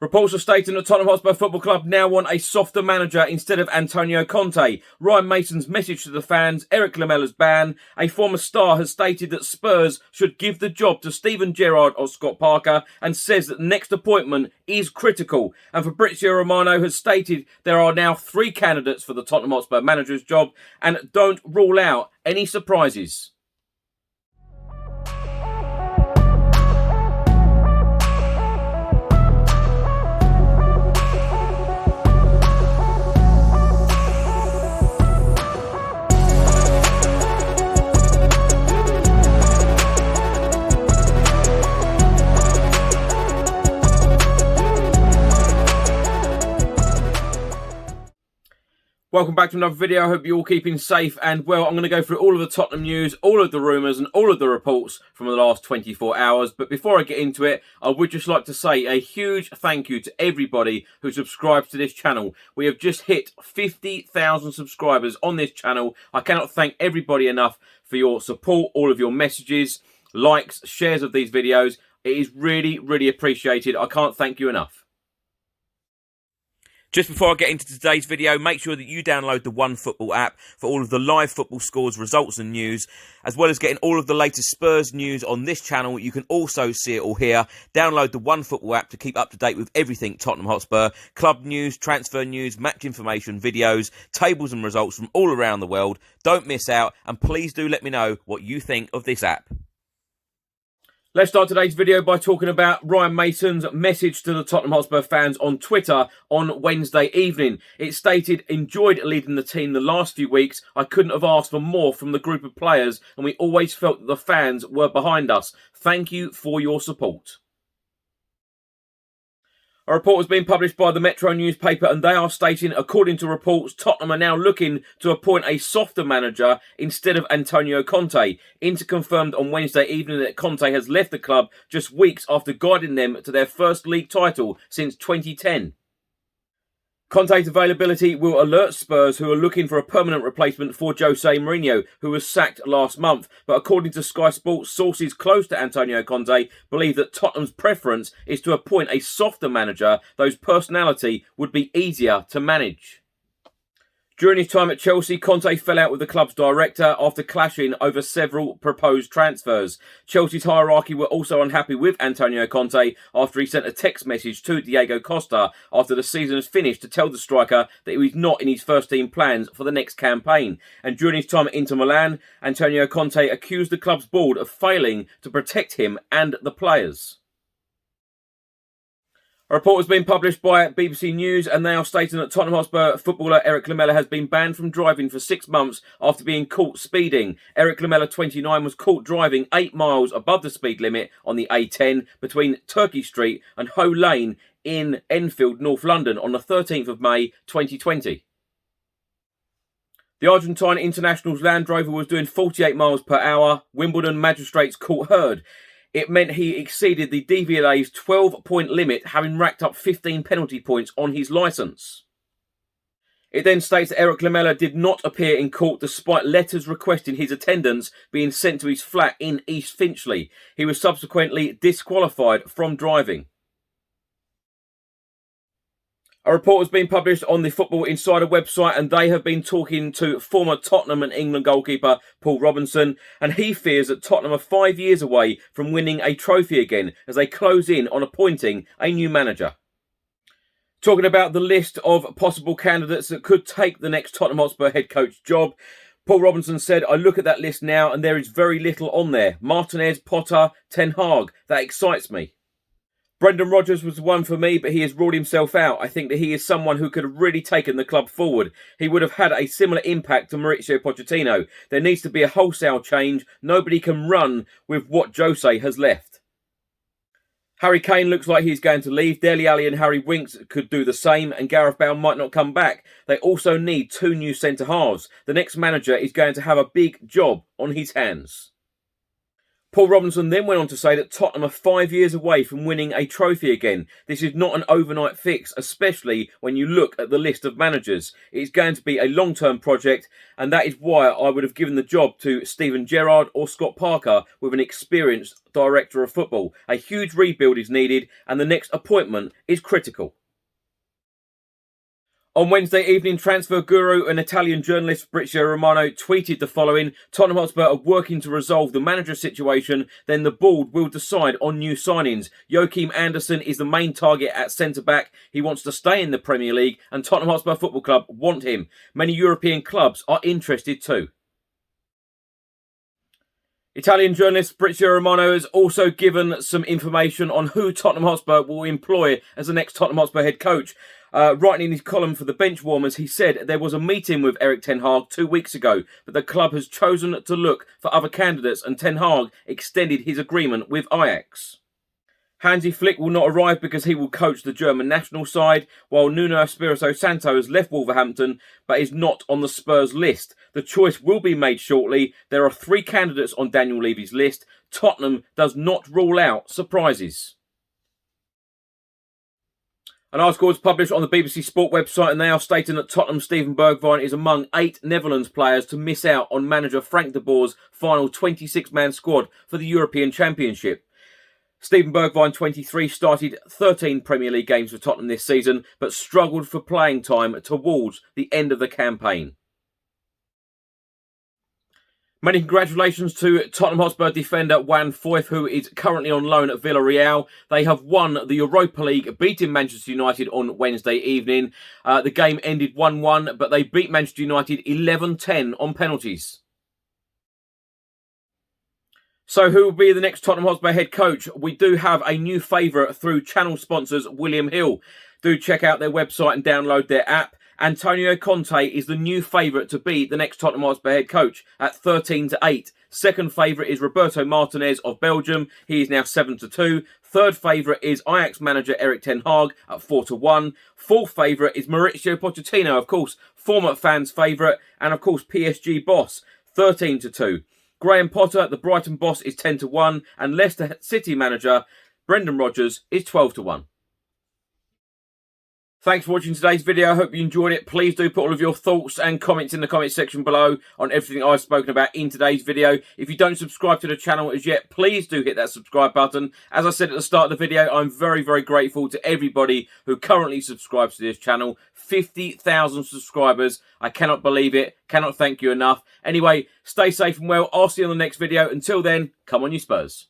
Reports are stating that Tottenham Hotspur Football Club now want a softer manager instead of Antonio Conte. Ryan Mason's message to the fans, Erik Lamela's ban. A former star has stated that Spurs should give the job to Steven Gerrard or Scott Parker and says that the next appointment is critical. And Fabrizio Romano has stated there are now 3 candidates for the Tottenham Hotspur manager's job and don't rule out any surprises. Welcome back to another video. I hope you're all keeping safe and well. I'm going to go through all of the Tottenham news, all of the rumours and all of the reports from the last 24 hours. But before I get into it, I would just like to say a huge thank you to everybody who subscribes to this channel. We have just hit 50,000 subscribers on this channel. I cannot thank everybody enough for your support, all of your messages, likes, shares of these videos. It is really, really appreciated. I can't thank you enough. Just before I get into today's video, make sure that you download the OneFootball app for all of the live football scores, results and news, as well as getting all of the latest Spurs news on this channel. You can also see it all here. Download the OneFootball app to keep up to date with everything Tottenham Hotspur, club news, transfer news, match information, videos, tables and results from all around the world. Don't miss out, and please do let me know what you think of this app. Let's start today's video by talking about Ryan Mason's message to the Tottenham Hotspur fans on Twitter on Wednesday evening. It stated, "Enjoyed leading the team the last few weeks. I couldn't have asked for more from the group of players, and we always felt that the fans were behind us. Thank you for your support." A report has been published by the Metro newspaper and they are stating, according to reports, Tottenham are now looking to appoint a softer manager instead of Antonio Conte. Inter confirmed on Wednesday evening that Conte has left the club just weeks after guiding them to their first league title since 2010. Conte's availability will alert Spurs, who are looking for a permanent replacement for Jose Mourinho, who was sacked last month. But according to Sky Sports, sources close to Antonio Conte believe that Tottenham's preference is to appoint a softer manager whose personality would be easier to manage. During his time at Chelsea, Conte fell out with the club's director after clashing over several proposed transfers. Chelsea's hierarchy were also unhappy with Antonio Conte after he sent a text message to Diego Costa after the season was finished to tell the striker that he was not in his first team plans for the next campaign. And during his time at Inter Milan, Antonio Conte accused the club's board of failing to protect him and the players. A report has been published by BBC News and they are stating that Tottenham Hotspur footballer Erik Lamela has been banned from driving for 6 months after being caught speeding. Erik Lamela, 29, was caught driving 8 miles above the speed limit on the A10 between Turkey Street and Hoe Lane in Enfield, North London on the 13th of May 2020. The Argentine international's Land Rover was doing 48 miles per hour. Wimbledon magistrates caught Heard. It meant he exceeded the DVLA's 12-point limit, having racked up 15 penalty points on his licence. It then states that Erik Lamela did not appear in court despite letters requesting his attendance being sent to his flat in East Finchley. He was subsequently disqualified from driving. A report has been published on the Football Insider website and they have been talking to former Tottenham and England goalkeeper Paul Robinson, and he fears that Tottenham are 5 years away from winning a trophy again as they close in on appointing a new manager. Talking about the list of possible candidates that could take the next Tottenham Hotspur head coach job, Paul Robinson said, "I look at that list now and there is very little on there. Martinez, Potter, Ten Hag, that excites me. Brendan Rodgers was one for me, but he has ruled himself out. I think that he is someone who could have really taken the club forward. He would have had a similar impact to Mauricio Pochettino. There needs to be a wholesale change. Nobody can run with what Jose has left." Harry Kane looks like he's going to leave. Dele Alli and Harry Winks could do the same, and Gareth Bale might not come back. They also need 2 new centre-halves. The next manager is going to have a big job on his hands. Paul Robinson then went on to say that Tottenham are 5 years away from winning a trophy again. This is not an overnight fix, especially when you look at the list of managers. It's going to be a long-term project, and that is why I would have given the job to Steven Gerrard or Scott Parker with an experienced director of football. A huge rebuild is needed, and the next appointment is critical. On Wednesday evening, transfer guru and Italian journalist Fabrizio Romano tweeted the following: Tottenham Hotspur are working to resolve the manager situation, then the board will decide on new signings. Joachim Andersen is the main target at centre-back. He wants to stay in the Premier League, and Tottenham Hotspur Football Club want him. Many European clubs are interested too. Italian journalist Fabrizio Romano has also given some information on who Tottenham Hotspur will employ as the next Tottenham Hotspur head coach. Writing in his column for the Benchwarmers, he said there was a meeting with Erik Ten Hag 2 weeks ago, but the club has chosen to look for other candidates, and Ten Hag extended his agreement with Ajax. Hansi Flick will not arrive because he will coach the German national side, while Nuno Espirito Santo has left Wolverhampton but is not on the Spurs list. The choice will be made shortly. There are 3 candidates on Daniel Levy's list. Tottenham does not rule out surprises. An article was published on the BBC Sport website, and they are stating that Tottenham's Steven Bergwijn is among 8 Netherlands players to miss out on manager Frank de Boer's final 26-man squad for the European Championship. Steven Bergwijn, 23, started 13 Premier League games for Tottenham this season, but struggled for playing time towards the end of the campaign. Many congratulations to Tottenham Hotspur defender Juan Foyth, who is currently on loan at Villarreal. They have won the Europa League, beating Manchester United on Wednesday evening. The game ended 1-1, but they beat Manchester United 11-10 on penalties. So who will be the next Tottenham Hotspur head coach? We do have a new favourite through channel sponsors William Hill. Do check out their website and download their app. Antonio Conte is the new favourite to be the next Tottenham Hotspur head coach at 13-8. Second favourite is Roberto Martinez of Belgium. He is now 7-2. Third favourite is Ajax manager Erik Ten Hag at 4-1. Fourth favourite is Mauricio Pochettino, of course, former fans' favourite, and of course PSG boss, 13-2. Graham Potter, the Brighton boss, is 10-1, and Leicester City manager Brendan Rodgers is 12-1. Thanks for watching today's video. I hope you enjoyed it. Please do put all of your thoughts and comments in the comment section below on everything I've spoken about in today's video. If you don't subscribe to the channel as yet, please do hit that subscribe button. As I said at the start of the video, I'm very, very grateful to everybody who currently subscribes to this channel. 50,000 subscribers. I cannot believe it. Cannot thank you enough. Anyway, stay safe and well. I'll see you on the next video. Until then, come on you Spurs.